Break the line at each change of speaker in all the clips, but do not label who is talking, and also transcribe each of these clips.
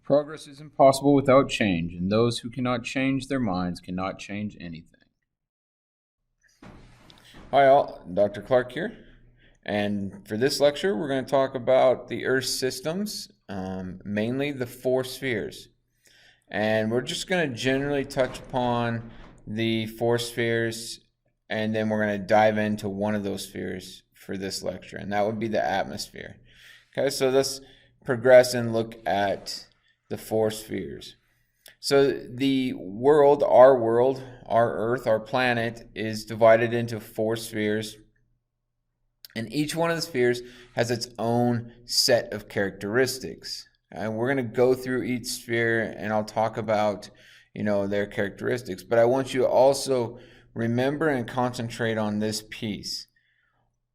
Progress is impossible without change, and those who cannot change their minds cannot change anything.
Hi all, Dr. Clark here. And for this lecture, we're going to talk about the Earth's systems, mainly the four spheres. And we're just going to generally touch upon the four spheres, and then we're going to dive into one of those spheres for this lecture, and that would be the atmosphere. Okay, so let's progress and look at the four spheres. So the world, our Earth, our planet, is divided into four spheres. And each one of the spheres has its own set of characteristics. And we're going to go through each sphere and I'll talk about, their characteristics. But I want you to also remember and concentrate on this piece.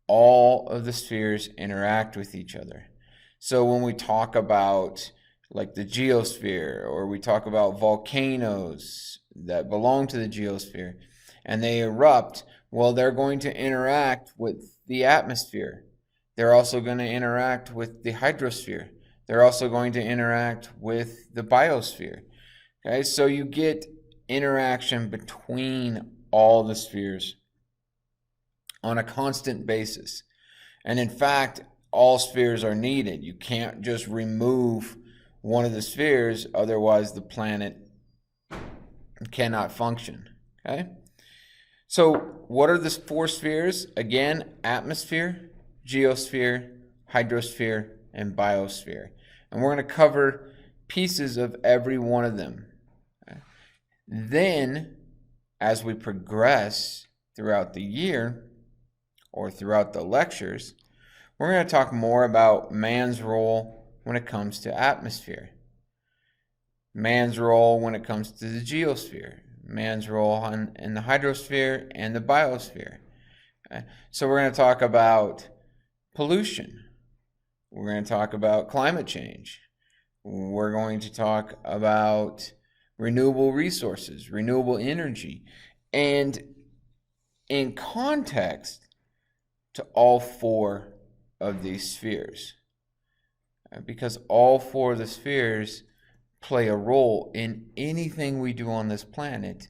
All of the spheres interact with each other. So when we talk about like the geosphere, or we talk about volcanoes that belong to the geosphere and they erupt, well, they're going to interact with the atmosphere. They're also going to interact with the hydrosphere. They're also going to interact with the biosphere. Okay, so you get interaction between all the spheres on a constant basis. And in fact, all spheres are needed. You can't just remove one of the spheres, otherwise the planet cannot function. Okay? So what are the four spheres? Again, atmosphere, geosphere, hydrosphere, and biosphere. And we're going to cover pieces of every one of them. Okay? Then, as we progress throughout the year, or throughout the lectures, we're going to talk more about man's role when it comes to atmosphere, man's role when it comes to the geosphere, man's role in the hydrosphere and the biosphere. Okay? So we're going to talk about pollution. We're going to talk about climate change. We're going to talk about renewable resources, renewable energy, and in context to all four of these spheres. Because all four of the spheres play a role in anything we do on this planet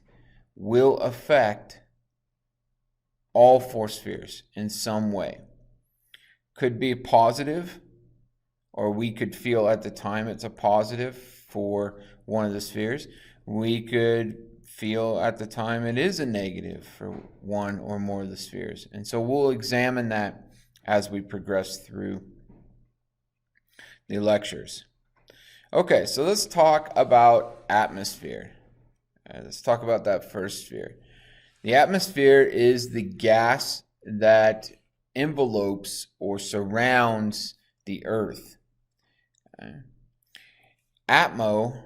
will affect all four spheres in some way. Could be positive, or we could feel at the time it's a positive for one of the spheres. We could feel at the time it is a negative for one or more of the spheres. And so we'll examine that as we progress through the lectures. Okay, so let's talk about atmosphere. Let's talk about that first sphere. The atmosphere is the gas that envelopes or surrounds the Earth. Atmo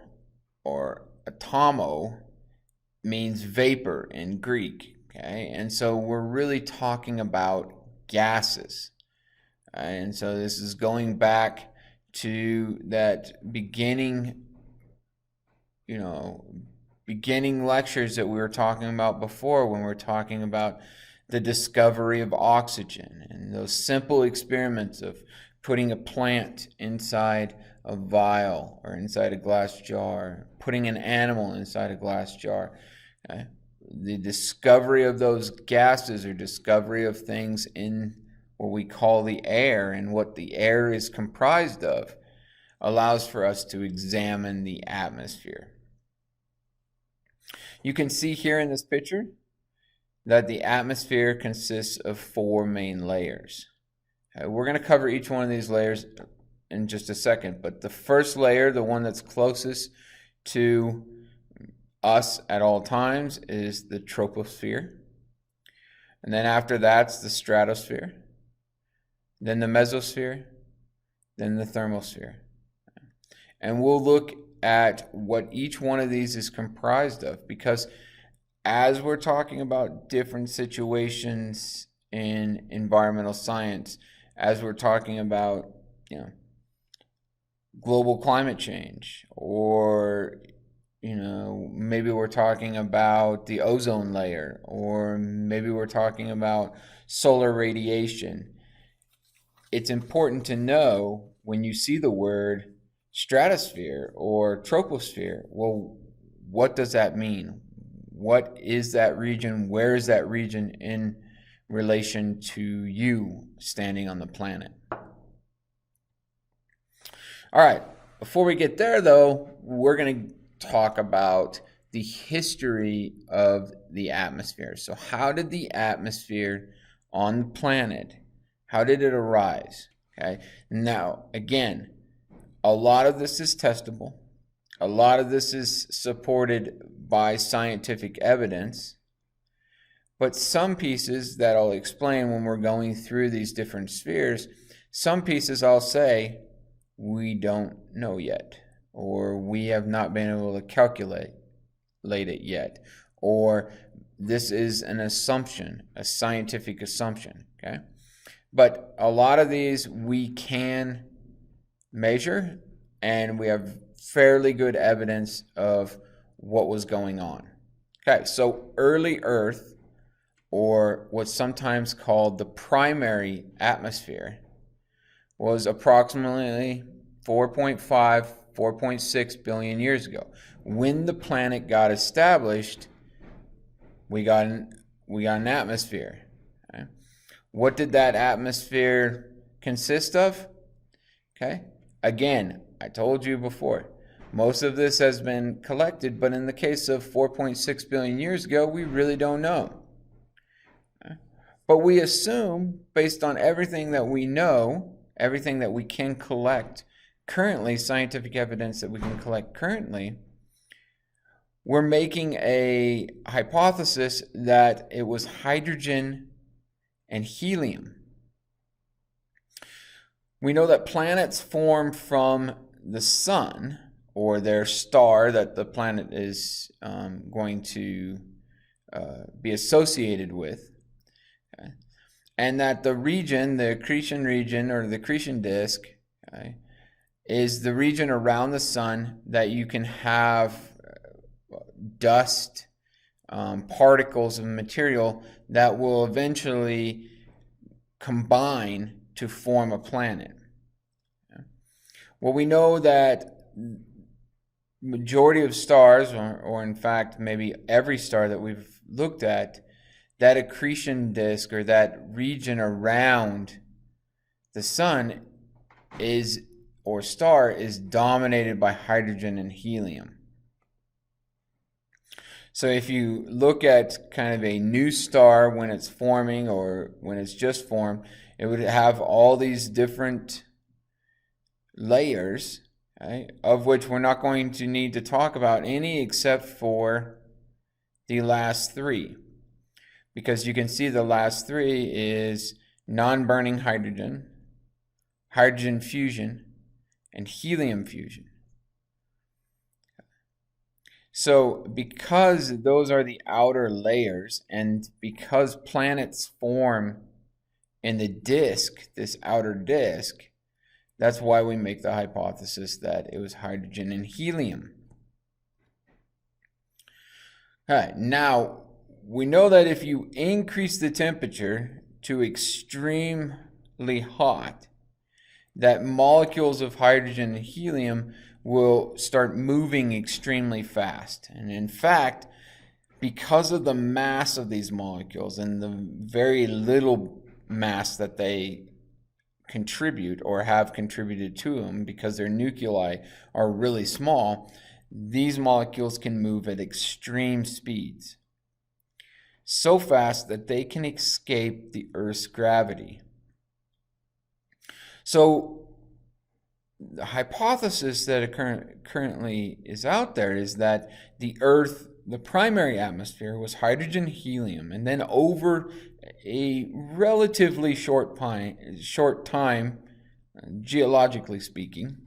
or atomo means vapor in Greek. Okay, and so we're really talking about gases. And so this is going back to that beginning lectures that we were talking about before, when we were talking about the discovery of oxygen and those simple experiments of putting a plant inside a vial or inside a glass jar, putting an animal inside a glass jar. Okay? The discovery of those gases, or discovery of things in what we call the air and what the air is comprised of, allows for us to examine the atmosphere. You can see here in this picture that the atmosphere consists of four main layers. We're going to cover each one of these layers in just a second, but the first layer, the one that's closest to us at all times, is the troposphere. And then after that's the stratosphere, then the mesosphere, then the thermosphere. And we'll look at what each one of these is comprised of, because as we're talking about different situations in environmental science, as we're talking about, global climate change, or maybe we're talking about the ozone layer, or maybe we're talking about solar radiation, it's important to know when you see the word stratosphere or troposphere. Well, what does that mean? What is that region? Where is that region in relation to you standing on the planet? All right, before we get there though, we're going to talk about the history of the atmosphere. So how did the atmosphere on the planet, how did it arise? Okay, now again, a lot of this is testable. A lot of this is supported by scientific evidence. But some pieces that I'll explain when we're going through these different spheres, some pieces I'll say we don't know yet, or we have not been able to calculate it yet, or this is an assumption, a scientific assumption, okay? But a lot of these we can measure, and we have fairly good evidence of what was going on. Okay, so early Earth, or what's sometimes called the primary atmosphere, was approximately 4.5, 4.6 billion years ago. When the planet got established, we got an atmosphere. Okay? What did that atmosphere consist of? Okay, again, I told you before, most of this has been collected, but in the case of 4.6 billion years ago, we really don't know. But we assume, based on everything that we know, everything that we can collect currently, scientific evidence that we can collect currently, we're making a hypothesis that it was hydrogen and helium. We know that planets form from the sun, or their star that the planet is going to be associated with. Okay. And that the region, the accretion region or the accretion disk, okay, is the region around the sun that you can have dust, particles of material that will eventually combine to form a planet. Okay. Well, we know that majority of stars, or in fact maybe every star that we've looked at, that accretion disk or that region around the sun is, or star, is dominated by hydrogen and helium. So if you look at kind of a new star when it's forming or when it's just formed, it would have all these different layers, okay, of which we're not going to need to talk about any except for the last three. Because you can see the last three is non-burning hydrogen, hydrogen fusion, and helium fusion. So because those are the outer layers, and because planets form in the disk, this outer disk, that's why we make the hypothesis that it was hydrogen and helium. All right, now we know that if you increase the temperature to extremely hot, that molecules of hydrogen and helium will start moving extremely fast. And in fact, because of the mass of these molecules and the very little mass that they contribute or have contributed to them, because their nuclei are really small, these molecules can move at extreme speeds. So fast that they can escape the Earth's gravity. So the hypothesis that currently is out there is that the Earth, the primary atmosphere, was hydrogen, helium, and then over a relatively short time, geologically speaking,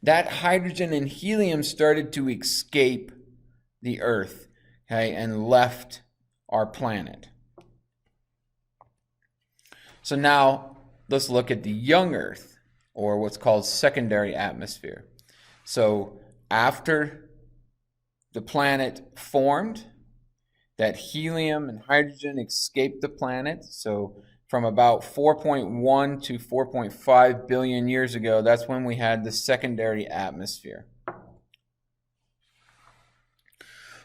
that hydrogen and helium started to escape the Earth, okay, and left our planet. So now let's look at the young Earth, or what's called secondary atmosphere. So after the planet formed, that helium and hydrogen escaped the planet. So from about 4.1 to 4.5 billion years ago, that's when we had the secondary atmosphere.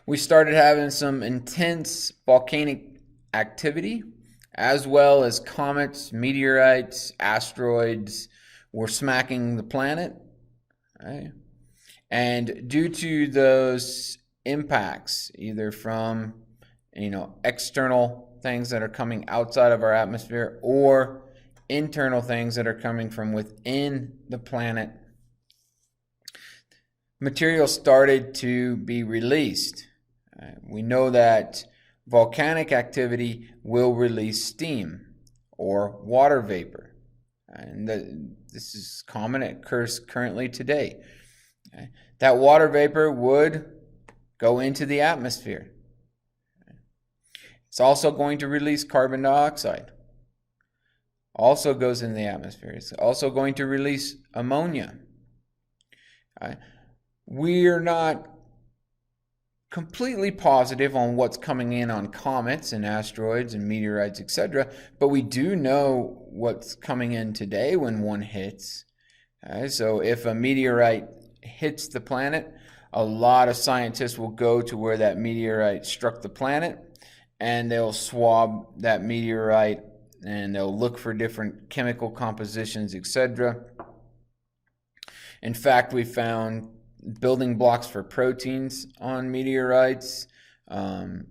We started having some intense volcanic activity, as well as comets, meteorites, asteroids were smacking the planet. Right? And due to those impacts, either from external things that are coming outside of our atmosphere or internal things that are coming from within the planet, material started to be released. We know that volcanic activity will release steam or water vapor, and this is common. It occurs currently today. That water vapor would go into the atmosphere. It's also going to release carbon dioxide. Also goes in the atmosphere. It's also going to release ammonia. We are not completely positive on what's coming in on comets and asteroids and meteorites, etc., but we do know what's coming in today when one hits. So if a meteorite hits the planet, a lot of scientists will go to where that meteorite struck the planet, and they'll swab that meteorite and they'll look for different chemical compositions, etc. In fact, we found building blocks for proteins on meteorites,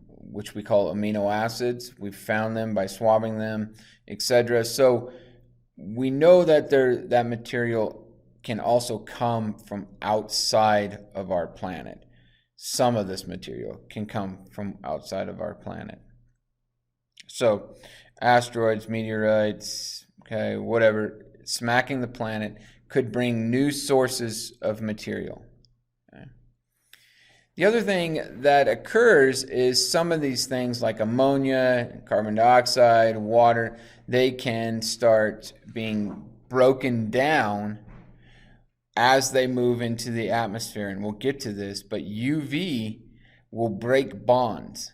which we call amino acids. We've found them by swabbing them, etc. So we know that that material can also come from outside of our planet. Some of this material can come from outside of our planet. So asteroids, meteorites, okay, whatever, smacking the planet could bring new sources of material. Okay. The other thing that occurs is some of these things like ammonia, carbon dioxide, water, they can start being broken down as they move into the atmosphere, and we'll get to this, but UV will break bonds.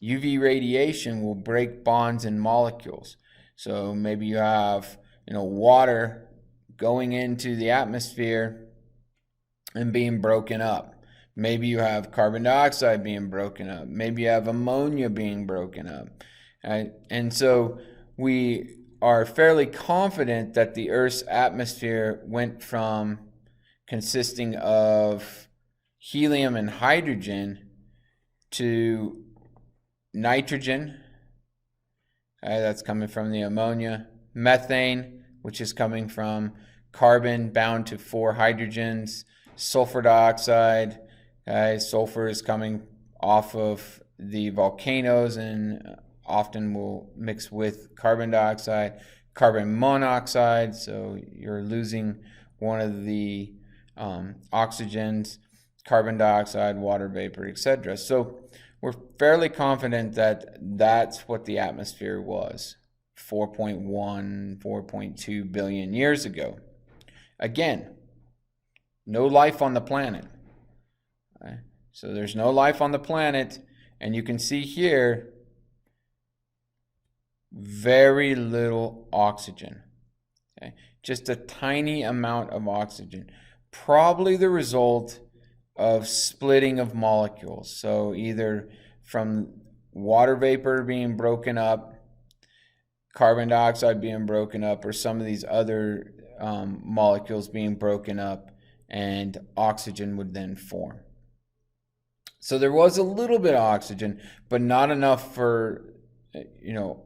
UV radiation will break bonds in molecules. So maybe you have, water going into the atmosphere and being broken up. Maybe you have carbon dioxide being broken up. Maybe you have ammonia being broken up. Right? And so we are fairly confident that the Earth's atmosphere went from consisting of helium and hydrogen to nitrogen, okay, that's coming from the ammonia, methane, which is coming from carbon bound to 4 hydrogens, sulfur dioxide, okay, sulfur is coming off of the volcanoes and often will mix with carbon dioxide, carbon monoxide, so you're losing one of the oxygens, carbon dioxide, water vapor, etc. So we're fairly confident that that's what the atmosphere was 4.1, 4.2 billion years ago. Again, no life on the planet. Okay? So there's no life on the planet, and you can see here very little oxygen. Okay? Just a tiny amount of oxygen. Probably the result of splitting of molecules. So either from water vapor being broken up, carbon dioxide being broken up, or some of these other molecules being broken up, and oxygen would then form. So there was a little bit of oxygen, but not enough for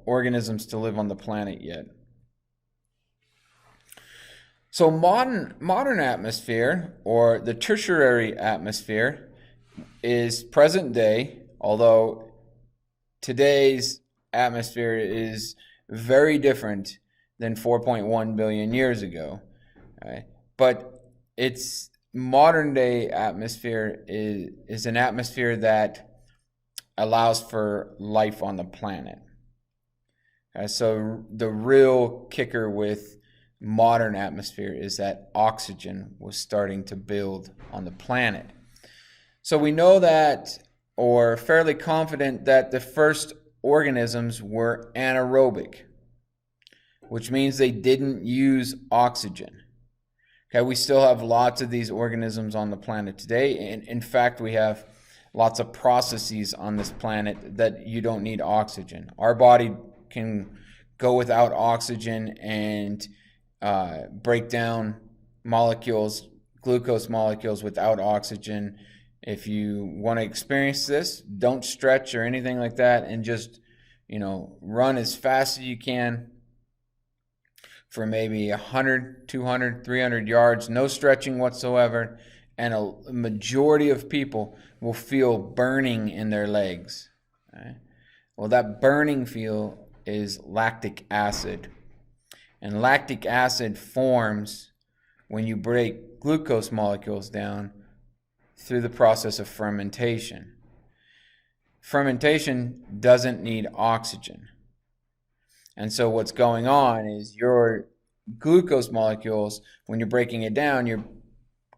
organisms to live on the planet yet. So modern atmosphere, or the tertiary atmosphere, is present day, although today's atmosphere is very different than 4.1 billion years ago. Right? But its modern day atmosphere is an atmosphere that allows for life on the planet. So the real kicker with modern atmosphere is that oxygen was starting to build on the planet. So we know that, or fairly confident that the first organisms were anaerobic. which means they didn't use oxygen. Okay, we still have lots of these organisms on the planet today. And in fact, we have lots of processes on this planet that you don't need oxygen. Our body can go without oxygen and break down molecules, glucose molecules without oxygen. If you want to experience this, don't stretch or anything like that, and just, run as fast as you can for maybe 100, 200, 300 yards, no stretching whatsoever, and a majority of people will feel burning in their legs. Right? Well, that burning feel is lactic acid. And lactic acid forms when you break glucose molecules down through the process of fermentation. Fermentation doesn't need oxygen. And so what's going on is your glucose molecules, when you're breaking it down, you're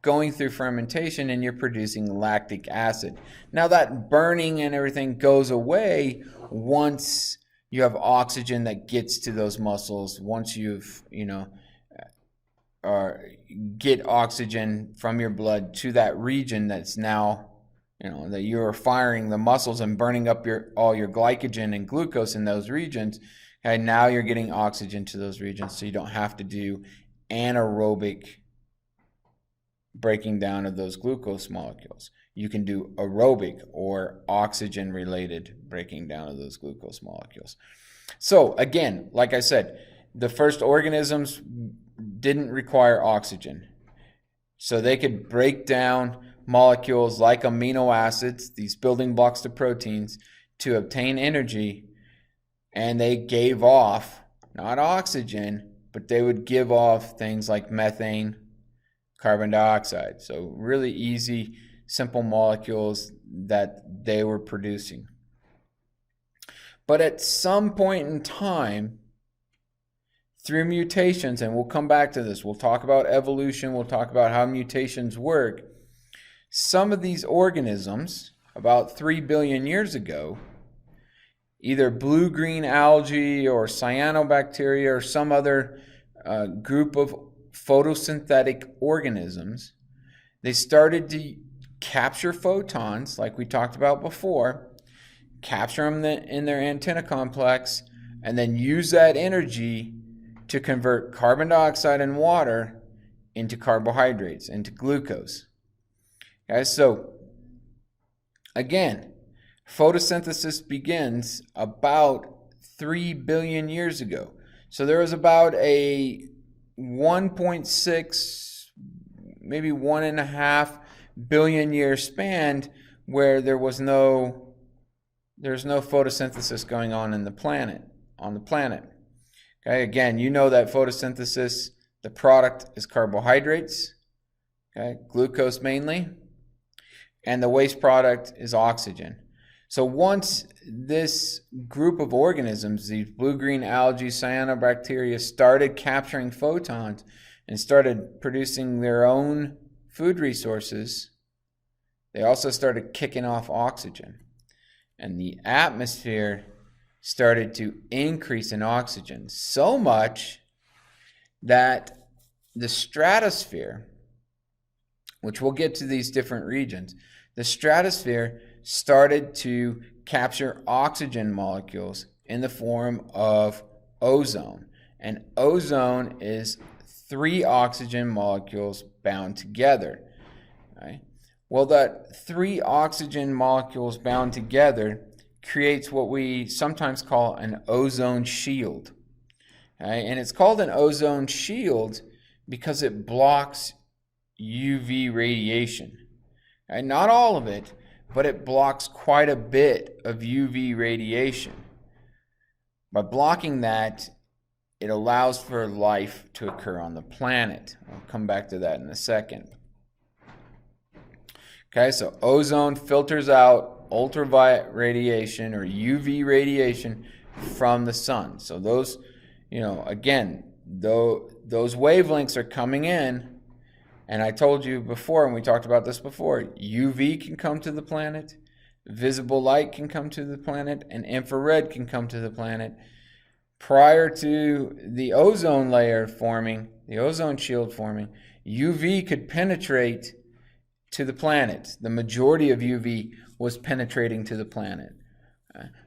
going through fermentation and you're producing lactic acid. Now that burning and everything goes away once you have oxygen that gets to those muscles, once you've, get oxygen from your blood to that region that's now, that you're firing the muscles and burning up all your glycogen and glucose in those regions. Okay, now you're getting oxygen to those regions, so you don't have to do anaerobic breaking down of those glucose molecules. You can do aerobic or oxygen-related breaking down of those glucose molecules. So again, like I said, the first organisms didn't require oxygen. So they could break down molecules like amino acids, these building blocks to proteins, to obtain energy. And they gave off, not oxygen, but they would give off things like methane, carbon dioxide. So really easy, simple molecules that they were producing. But at some point in time, through mutations, and we'll come back to this, we'll talk about evolution, we'll talk about how mutations work. Some of these organisms, about 3 billion years ago, either blue-green algae or cyanobacteria or some other group of photosynthetic organisms, they started to capture photons, like we talked about before, capture them in their antenna complex, and then use that energy to convert carbon dioxide and water into carbohydrates, into glucose. Okay, so again, photosynthesis begins about 3 billion years ago. So there was about a 1.6, maybe 1.5 billion year span where there's no photosynthesis going on on the planet. Okay, again, you know that photosynthesis, the product is carbohydrates, okay, glucose mainly, and the waste product is oxygen. So once this group of organisms, these blue-green algae, cyanobacteria, started capturing photons and started producing their own food resources, they also started kicking off oxygen. And the atmosphere started to increase in oxygen so much that the stratosphere, which we'll get to these different regions, the stratosphere started to capture oxygen molecules in the form of ozone. And ozone is 3 oxygen molecules bound together. Right? Well, that 3 oxygen molecules bound together creates what we sometimes call an ozone shield. Okay? And it's called an ozone shield because it blocks UV radiation. And not all of it, but it blocks quite a bit of UV radiation. By blocking that, it allows for life to occur on the planet. I'll come back to that in a second. Okay, so ozone filters out ultraviolet radiation or UV radiation from the sun. So those, again, those wavelengths are coming in. And I told you before, and we talked about this before, UV can come to the planet, visible light can come to the planet, and infrared can come to the planet prior to the ozone layer forming, the ozone shield forming, UV could penetrate to the planet. The majority of UV was penetrating to the planet.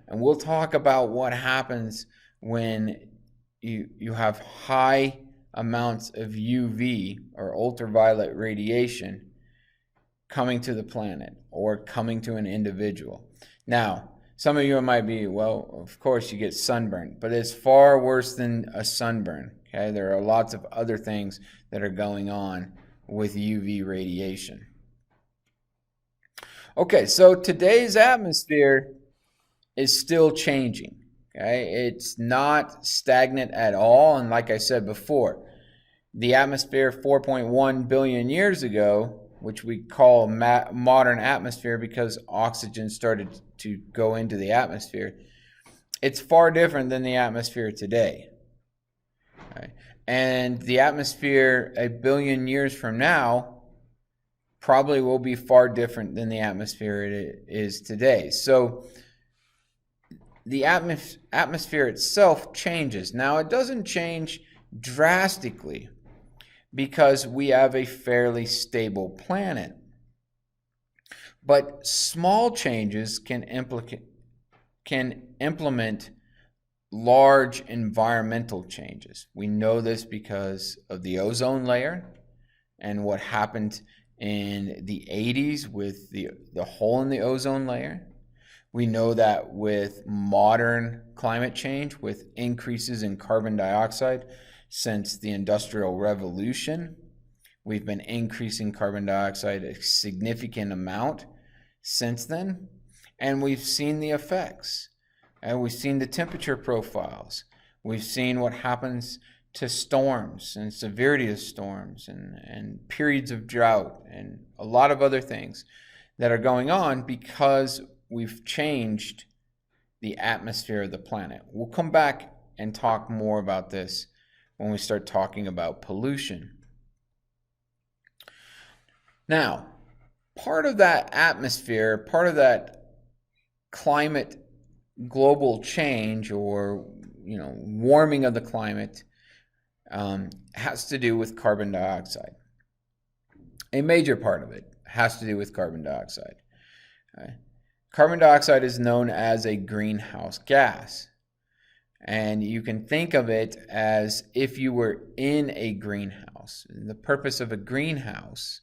And we'll talk about what happens when you have high amounts of UV or ultraviolet radiation coming to the planet or coming to an individual. Now, some of you might be, well, of course you get sunburn, but it's far worse than a sunburn. Okay, there are lots of other things that are going on with UV radiation. Okay, so today's atmosphere is still changing. Okay, it's not stagnant at all, and like I said before, the atmosphere 4.1 billion years ago, which we call modern atmosphere because oxygen started to go into the atmosphere, it's far different than the atmosphere today. Okay? And the atmosphere a billion years from now probably will be far different than the atmosphere it is today. So the atmosphere itself changes. Now, it doesn't change drastically because we have a fairly stable planet. But small changes can implement large environmental changes. We know this because of the ozone layer and what happened in the 80s with the hole in the ozone layer. We know that with modern climate change, with increases in carbon dioxide since the Industrial Revolution, we've been increasing carbon dioxide a significant amount since then, and we've seen the effects. And we've seen the temperature profiles. We've seen what happens to storms and severity of storms and periods of drought and a lot of other things that are going on because we've changed the atmosphere of the planet. We'll come back and talk more about this when we start talking about pollution. Now, part of that atmosphere, part of that climate global change or warming of the climate has to do with carbon dioxide. A major part of it has to do with carbon dioxide. Okay? Carbon dioxide is known as a greenhouse gas. And you can think of it as if you were in a greenhouse. The purpose of a greenhouse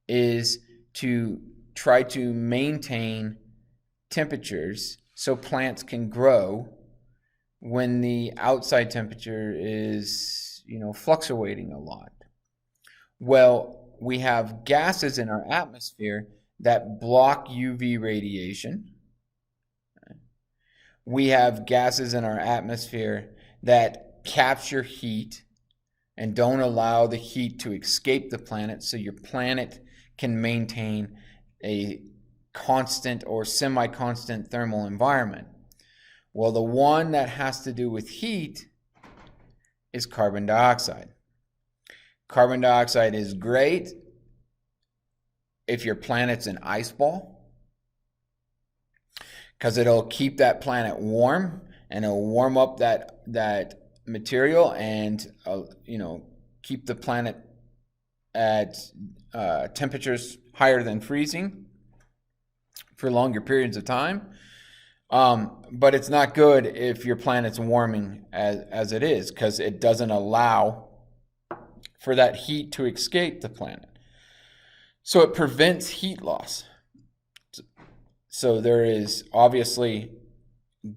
is to try to maintain temperatures so plants can grow when the outside temperature is, fluctuating a lot. Well, we have gases in our atmosphere that block UV radiation. We have gases in our atmosphere that capture heat and don't allow the heat to escape the planet so your planet can maintain a constant or semi-constant thermal environment. Well, the one that has to do with heat is carbon dioxide. Carbon dioxide is great if your planet's an ice ball, because it'll keep that planet warm and it'll warm up that material and keep the planet at temperatures higher than freezing for longer periods of time. But it's not good if your planet's warming as it is, because it doesn't allow for that heat to escape the planet. So it prevents heat loss. So there is obviously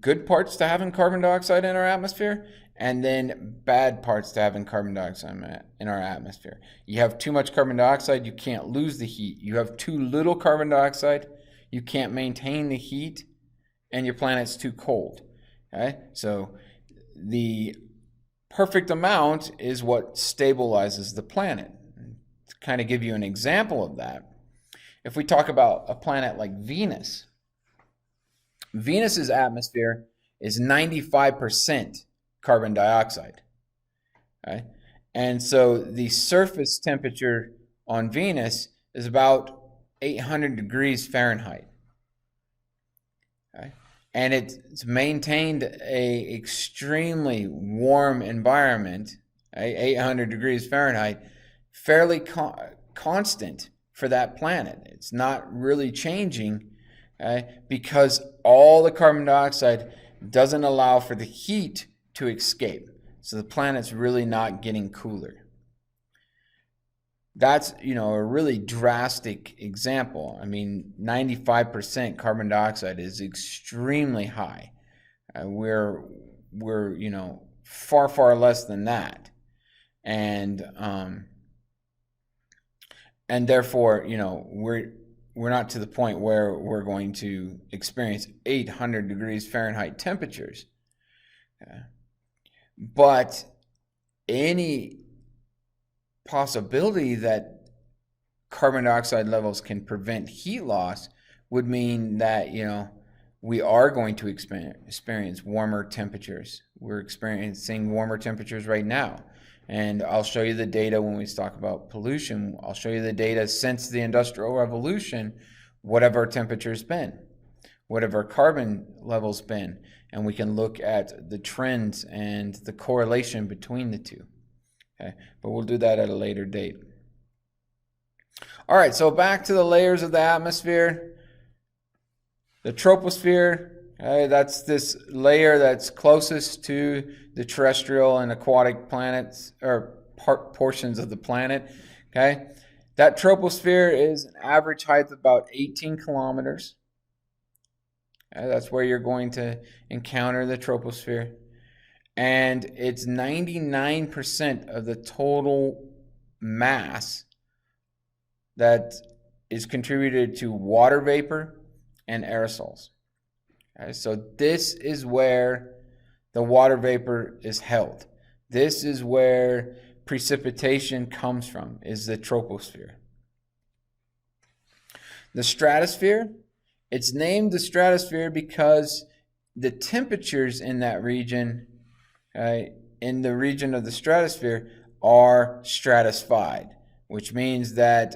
good parts to having carbon dioxide in our atmosphere, and then bad parts to having carbon dioxide in our atmosphere. You have too much carbon dioxide, you can't lose the heat. You have too little carbon dioxide, you can't maintain the heat, and your planet's too cold. Okay? So the perfect amount is what stabilizes the planet. To kind of give you an example of that, if we talk about a planet like Venus, Venus's atmosphere is 95% carbon dioxide. Okay? And so the surface temperature on Venus is about 800 degrees Fahrenheit. Okay? and it's maintained a extremely warm environment, 800 degrees Fahrenheit, fairly constant for that planet. It's not really changing, because all the carbon dioxide doesn't allow for the heat to escape. So the planet's really not getting cooler. That's, a really drastic example. I mean, 95% carbon dioxide is extremely high. We're far, far less than that. And therefore, we're not to the point where we're going to experience 800 degrees Fahrenheit temperatures. But any possibility that carbon dioxide levels can prevent heat loss would mean that, we are going to experience warmer temperatures. We're experiencing warmer temperatures right now. And I'll show you the data when we talk about pollution. I'll show you the data since the Industrial Revolution. What have our temperatures been? What have our carbon levels been? And we can look at the trends and the correlation between the two. Okay, but we'll do that at a later date. All right, so back to the layers of the atmosphere. The troposphere, that's this layer that's closest to the terrestrial and aquatic planets, or portions of the planet. Okay, that troposphere is an average height of about 18 kilometers. That's where you're going to encounter the troposphere. And it's 99% of the total mass that is contributed to water vapor and aerosols. Okay, so this is where the water vapor is held. This is where precipitation comes from, is the troposphere. The stratosphere, it's named the stratosphere because the temperatures in that region, in the region of the stratosphere, are stratified, which means that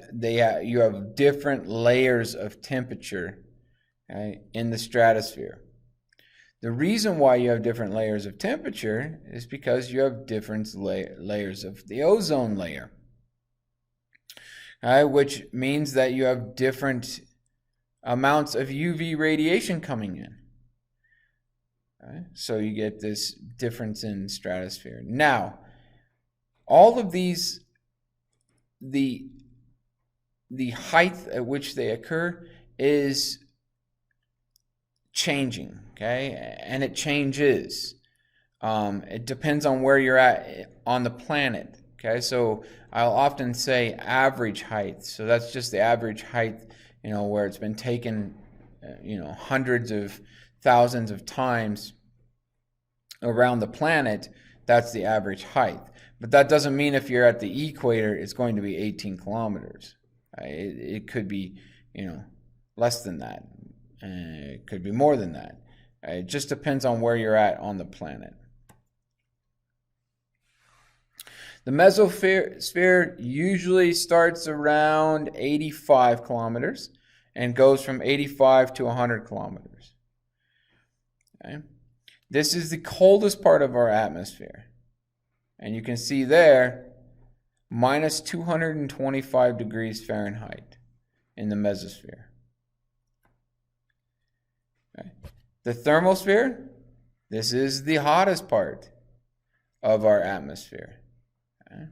you have different layers of temperature in the stratosphere. The reason why you have different layers of temperature is because you have different layers of the ozone layer, which means that you have different amounts of UV radiation coming in. So you get this difference in stratosphere. Now, all of these, the height at which they occur is changing, okay? And it changes. It depends on where you're at on the planet, okay? So I'll often say average height. So that's just the average height, where it's been taken, hundreds of thousands of times around the planet. That's the average height. But that doesn't mean if you're at the equator, it's going to be 18 kilometers. It could be, less than that. It could be more than that. It just depends on where you're at on the planet. The mesosphere usually starts around 85 kilometers and goes from 85 to 100 kilometers. Okay? This is the coldest part of our atmosphere. And you can see there, minus 225 degrees Fahrenheit in the mesosphere. Okay. The thermosphere, this is the hottest part of our atmosphere. Okay.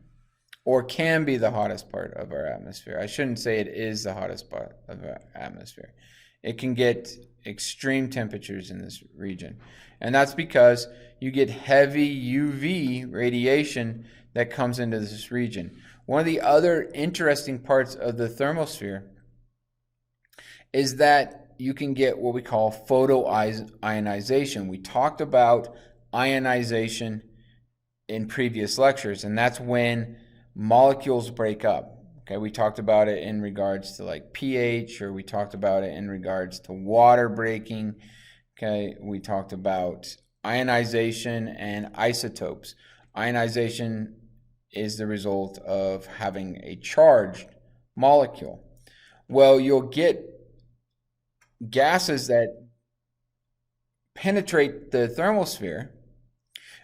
Or can be the hottest part of our atmosphere. I shouldn't say it is the hottest part of our atmosphere. It can get extreme temperatures in this region. And that's because you get heavy UV radiation that comes into this region. One of the other interesting parts of the thermosphere is that you can get what we call photoionization. We talked about ionization in previous lectures, and that's when molecules break up. Okay, we talked about it in regards to like pH, or we talked about it in regards to water breaking. Okay, we talked about ionization and isotopes. Ionization is the result of having a charged molecule. Well, you'll get gases that penetrate the thermosphere,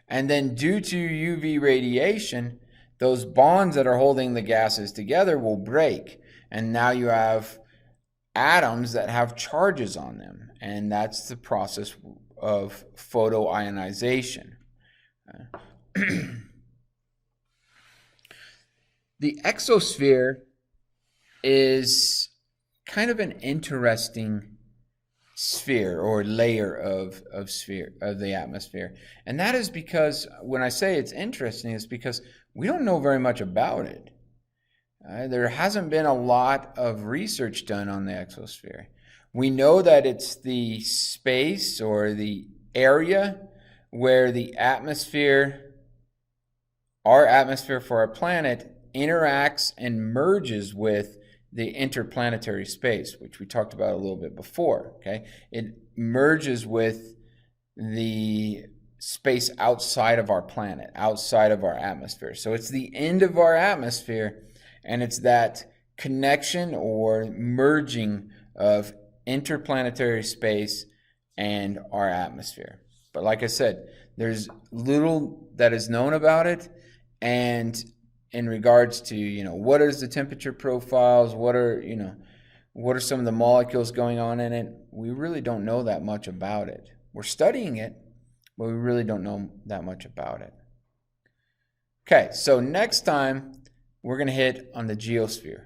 and then due to UV radiation, those bonds that are holding the gases together will break, and now you have atoms that have charges on them, and that's the process of photoionization. The exosphere is kind of an interesting sphere or layer of the atmosphere, and that is because when I say it's interesting, it's because we don't know very much about it. There hasn't been a lot of research done on the exosphere. We know that it's the space or the area where the atmosphere, our atmosphere for our planet, interacts and merges with the interplanetary space, which we talked about a little bit before. Okay, it merges with the space outside of our planet, outside of our atmosphere. So it's the end of our atmosphere, and it's that connection or merging of interplanetary space and our atmosphere. But like I said, there's little that is known about it, and in regards to, what is the temperature profiles, what are some of the molecules going on in it, we really don't know that much about it. We're studying it, but we really don't know that much about it. Okay, so next time we're going to hit on the geosphere.